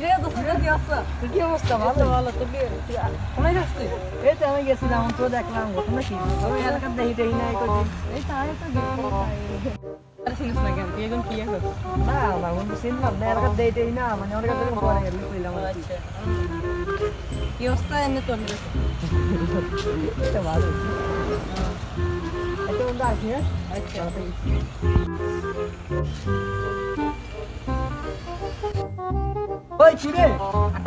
রে দোস্ত কি অবস্থা? তোর কি অবস্থা? ভালো ভালো। তোর কি কোনায় যাস তুই? এই তো আমি গেছিলাম, তো দেখলাম ঘটনা কি? আমি এলাকার দেই নাই কইছি। এই তো আমি তো গেছি। আরে চিনিস না কেন? তুই এখন কি এখন? না না বন্ধু চিনলাম না, এলাকার দেই না, মানে অনেক দিন পরে বুঝলাম। আচ্ছা কি অবস্থা এনে তোর? এটা ভালো। এটা বন্ধু আসি হ্যাঁ? আচ্ছা ওই চুরে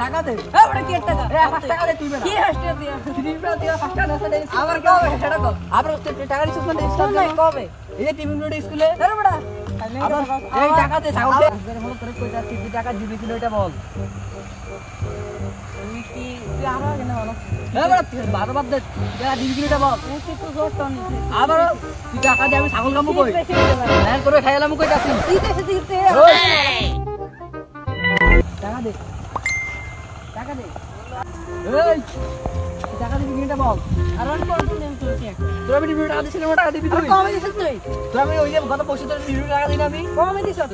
টাকা দে। হ্যাঁ বড় কি টাকা? এ 5 টাকা দে তুই বেটা। কি হাসতে দিয়া? তুই দিয়া 5 টাকা না দে। আবার কবে সেটা কর। আবার টাকা দিছিস মানে স্কুল নাই কবে? এই যে টিভি মিনিট স্কুলে। আরে বড়া এই টাকা দে ছাগল দে। এর হলো করে কই যাচ্ছিস? তুই টাকা দিবি কিনা এটা বল। তুই কি তুই আবার কেন বল? হ্যাঁ বড়া বারবার বাদ দে। টাকা দিবি কিনা এটা বল। তুই তো জোর টানি। আবার তুই টাকা দে আমি ছাগল কামু কই। হ্যাঁ করে খাইলাম কই যাচ্ছিস? তুই দেশে দিতে। টাকা দে টাকা দে এই টাকা দিবি কিনা বল। আর অন কোন দিন তুই কি তোর আমি ভিডিও টাকা দিছিস না টাকা দিবি তুই কমে দিছিস তুই আমি ওই যে গত পয়সা তোর ভিডিও টাকা দিই না আমি কমে দিছিস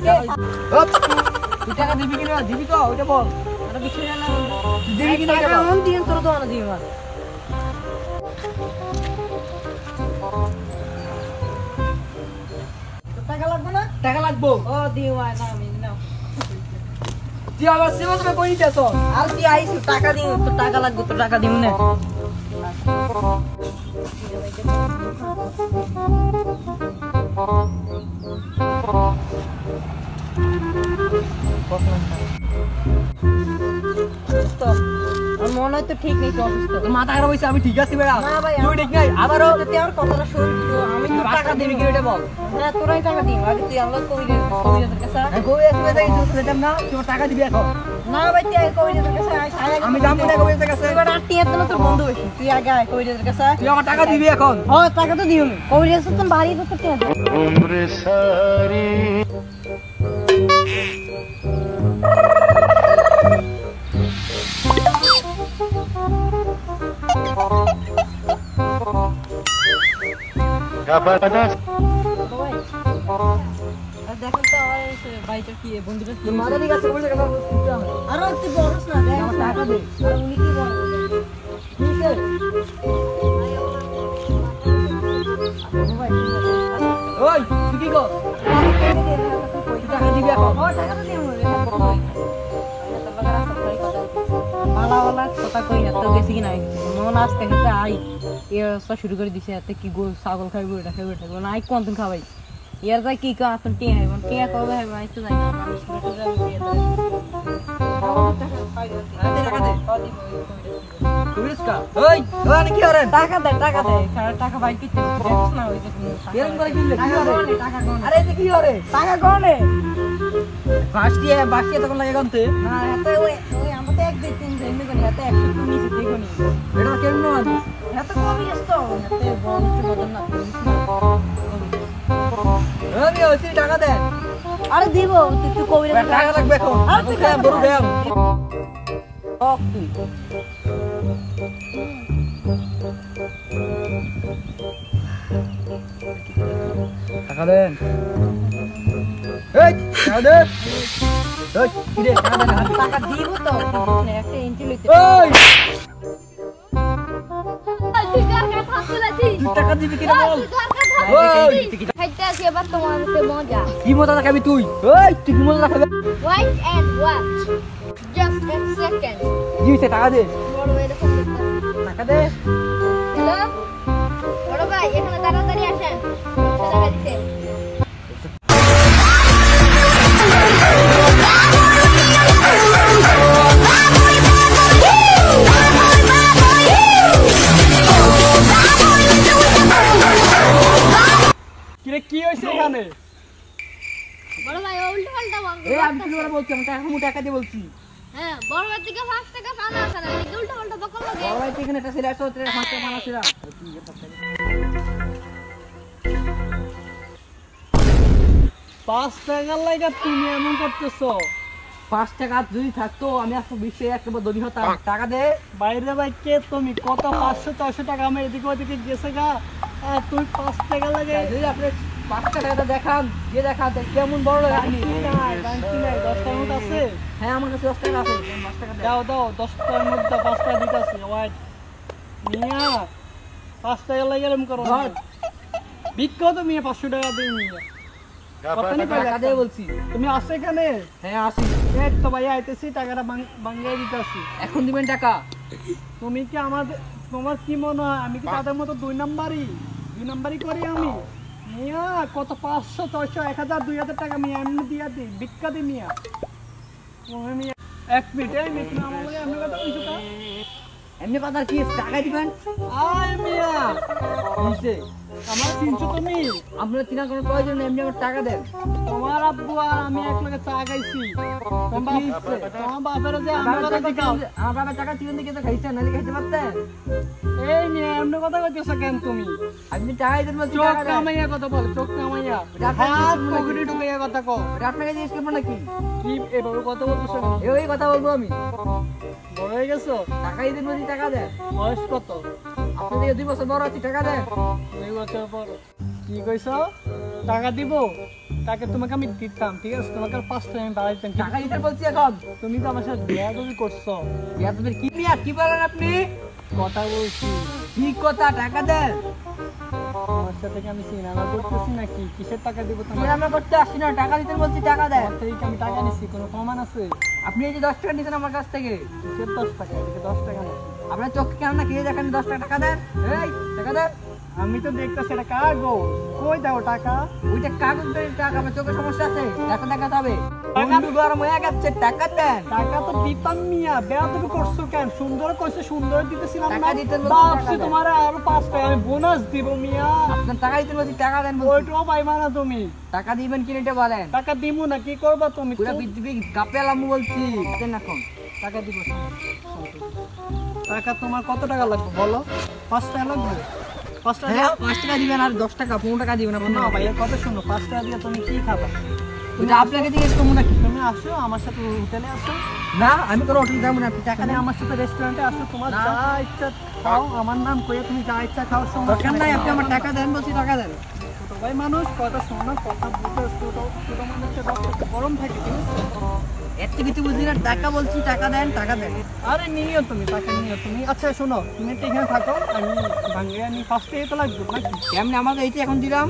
তুই টাকা দিবি কিনা দিবি তো ওইটা বল আরে বিষয় না দিবি কিনা টাকা অন দিন তোর তো না দিবি আমার টাকা লাগবে না টাকা লাগবে ও দিওয়া না আমি নাও তুই আবার সেবা করে কই দিতেছ আর তুই আইছিস টাকা দিই তো টাকা লাগবে তো টাকা দিমু না তো মনে হয় তো ঠিক নেই তো অসুস্থ মাথা খারাপ হইছে আমি ঠিক আছি বেড়া তুই ঠিক নাই আবারও যদি আমার কথাটা শুন আমি তো টাকা দিবি কি এটা বল না তোরাই টাকা দিই আগে তুই আল্লাহ কবিরাজের কাছে কবিরাজের কাছে যেতাম না তুই টাকা দিবি এখন না ভাই তুই কবিরাজের কাছে আমি যাব না কবিরাজের কাছে এবার আটিয়ার জন্য তোর বন্ধু হইছিস তুই আগে আয় কবিরাজের কাছে তুই আমার টাকা দিবি এখন হ্যাঁ টাকা তো দিও কবিরাজ তো ভারী তো টাকা উমরে সারি দেখেন তো ভাইটা কি বন্ধুটা কি মারা দিকে আছে বলে কথা বলছিস আর তুই বলছ না দেখ আমার টাকা দে আর উনি কি বলে ঠিক আছে ওই তুই কি কর টাকা দিবি এখন ও টাকা তো দিমু রে মালা वाला কথা কই না তো বেশি কি নাই মন আসতে খেতে আই এসব শুরু করে দিছে এতে কি গোল ছাগল খাইবো এটা খাইবো এটা না আই কোনদিন খাবাই ইয়ার যাই কি কা তুই টিয়া হইব টিয়া কবে হইব আই তো যাই না আমি শুরু করে দিয়ে দেব টাকা দে তুইসকা ওই ওই কি করে টাকা দে টাকা ভাই কি দেখছ না ওই যে এরকম করে কিনলে কি হবে টাকা কোন আরে এটা কি হবে টাকা কোনে বাকি তখন লাগে গন্তে না এত ওই আমরা তো এক দুই তিন দিন এমনি করি এত 100 তুমি নিচে দেখো নি এটা কেমন আছে এত কমই আসতো এত বড় কিছু বদল না আমি ওই টাকা দে আরে দিব তুই কবিরে টাকা লাগবে এখন আর তুই বড় দেম ওক তুই টাকা দেন এই টাকা দে ওই কি রে টাকা দিব তো একটা এন্ট্রি লইতে ওই তুই টাকা দিবি কি বল ওই খাইতে আসি এবার তোমার মজা কি মজা খাবি তুই ওই তুই কি মজা খাবি wait and watch just a second জি সে টাকা দে বড় ভাই টাকা দে হ্যালো বড় ভাই এখানে তাড়াতাড়ি আসেন টাকা দিতে কি হইছে এখানে বড় ভাই উল্টো পাল্টা বল এই আমি কি বলছি আমি টাকা দিয়ে বলছি হ্যাঁ বড় ভাই থেকে 5 টাকা পানা আছে না উল্টো পাল্টা বকল লাগে বড় ভাই এখানে একটা ছেলে আছে ওর 5 টাকা পানা ছিল 5 টাকা লাগা তুমি এমন করতেছো 5 টাকা যদি থাকতো আমি আজকে বিশ্বে একবার দড়ি হতাম টাকা দে বাইরে ভাই কে তুমি কত 500 400 টাকা আমি এদিকে ওদিকে গেছে গা তুমি 5 টাকা লাগে যদি আপনি 5 টাকাটা দেখান, দিয়ে দেখান কেমন বড় লোক আপনি। নাই 10 টাকার নোট আছে? হ্যাঁ আমার কাছে 10 টাকা আছে, 5 টাকা দেন। দাও 10 টাকার নোট দাও, 5 টাকা দিতেছি। ওয়াইট মিয়া 5 টাকা লাগে এরকম করো ধর। ভিক্ষা তো মিয়া 500 টাকা দিই মিয়া। কত নি টাকা দিয়ে বলছি। তুমি আসো এখানে? হ্যাঁ আসি। এই তো ভাই আইতেছি, টাকাটা বাঙ্গাই দিতেছি। এখন দিবেন টাকা? তুমি কি তোমার কি মনে হয় আমি কি তাদের মতো 2 নাম্বারই করি আমি? মিয়া কত 500 600 1000 2000 টাকা মিয়া এমনি দিয়া দিই, ভিক্ষা দিই মিয়া। তুমি মিয়া 1 মিনিট এই মিনিট না আমার এমনি কথা কইছো তা? এমনি কথা কি টাকা দিবেন? আয় মিয়া নিচে আমার চিনছো তুমি? আপনার চিনা কোনো প্রয়োজন নেই, এমনি আমার টাকা দেন। তোমার আব্বু আর আমি এক লগে চা খাইছি। তোমার বাপের যে আমার কথা দেখাও। আমার বাবা টাকা চিকেন দিয়ে খাইছেন, নাহলে খাইতে পারতেন? এই মিয়া এমনি কথা কইতেছো কেন তুমি? আপনি টাকা দিতে বলছি, চোখ টাকা দেন। কামাইয়া কথা বল, চোখ কামাইয়া আপনার হাত কি পকেটে ঢুকাইয়া কথা কও। এটা আপনাকে জিজ্ঞেস করবো নাকি? কি এভাবে কথা বলতেছো? এই কথা বলবো আমি। বড় হয়ে গেছো? টাকা দিতে বলছি, টাকা দেন। বয়স কত? আপনি থেকে 2 বছর বড় আছি, টাকা দেন। 2 বছর পর কি কইছো? টাকা দিব? টাকা তোমাকে আমি দিতাম, ঠিক আছে? তোমাকে 5 টাকা আমি বাড়াই দিতাম। টাকা দিতে বলছি এখন। তুমি তো আমার সাথে বেয়াদবি করছো। আপনাদের কি নিয়ে কি বলেন আপনি? কথা বলছি, ঠিক কথা, টাকা দেন। আমার সাথে কি আমি সিনেমা করতেছি নাকি? কিসের টাকা দিব কি তোমার? রান্না করতে আসছি না, টাকা দিতে বলছি, টাকা দেন। তোমার থেকে কি আমি টাকা নিচ্ছি? কোনো প্রমাণ আছে? আপনি এই যে 10 টাকা নিয়েছেন আমার কাছ থেকে, কিসের 10 টাকা? এদিকে 10 টাকা না। আপনার চোখে কেন না খেয়ে দেখেন, 10 টাকা দেন। এই টাকা দেন। আমি তো দেখতেছি এটা কাগজ। কই দাও টাকা? ওইটা কাগজের টাকা, আমার চোখে সমস্যা আছে, টাকা দেখাতে হবে। টাকা- বন্ধু গরম হয়ে গেছে, টাকা দেন। টাকা তো দিতাম মিয়া, বেয়াদবি করছো কেন? সুন্দর কইছে, সুন্দর দিতেছিলাম না। টাকা দিতে বলছি, ভাবছি টাকা দেন। তোমার আরো 5 টাকা আমি বোনাস দিব মিয়া। আপনার টাকা দিতে বলছি, টাকা দেন বলছি। ওইটাও পাইবা না তুমি। টাকা দিবেন কি এটা বলেন। টাকা দিব না, কি করবা তুমি? পুরো পৃথিবী কাঁপে এলাম বলছি, দেন এখন। টাকা দিব। টাকা তোমার কত টাকা লাগবে বলো? 5 টাকা লাগবে? 5 টাকা হ্যাঁ 5 টাকা দিবেন আর 10 টাকা 15 টাকা দিবেন আপনার। না ভাইয়া কথা শোনো, 5 টাকা দিয়ে তুমি কি খাবা? ওইটা আপনাকে জিজ্ঞেস করবো নাকি? তুমি আসো আমার সাথে হোটেলে আসো, না আমি কোনো হোটেল যাবো না, আপনি টাকা এখানে দেন। আমার সাথে রেস্টুরেন্টে আসো, তোমার না। যা ইচ্ছা খাও, আমার নাম কইয়া তুমি যা ইচ্ছা খাও। দরকার নাই, আপনি আমার টাকা দেন বলছি, টাকা দেন। ছোট ভাই মানুষ, কথা শোনো, কথা বুঝে। ছোট মানুষের রক্ত একটু গরম থাকে, ঠিক আছে? এত কিছু বুঝি না, টাকা বলছি, টাকা দেন, টাকা দেন। আরে নিও তুমি, টাকা নিও তুমি। আচ্ছা শোনো, তুমি একটু এখানে থাকো, আমি ভাঙ্গে আনি। 5 টাকা তো লাগবে নাকি? কেমনি আমাকে এইটা এখন দিলাম।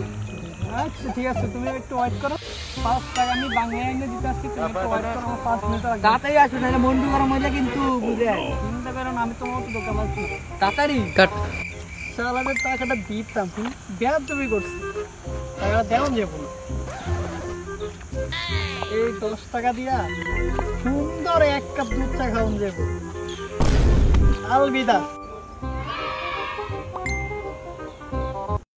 আচ্ছা ঠিক আছে, তুমি একটু ওয়েট করো। 5 টাকা আমি বাংলা এনে দিতে আসছি, তুমি একটু ওয়েট করো, আমার 5 মিনিট লাগবে। তাড়াতাড়ি আসুন, নাহলে বন্ধু গরম হয়ে যায় কিন্তু, বুঝলেন। চিনতে পারো না, আমি তোমার মতো দোকান আছি। তাড়াতাড়ি কাট। সালাদের টাকাটা দিতাম, তুমি ব্যাদ তুমি করছি, টাকাটা দেওয়া যাবো না। এই 10 টাকা দিয়া সুন্দর 1 কাপ দুধ চা খাওয়ান যাবো। আলবিদা।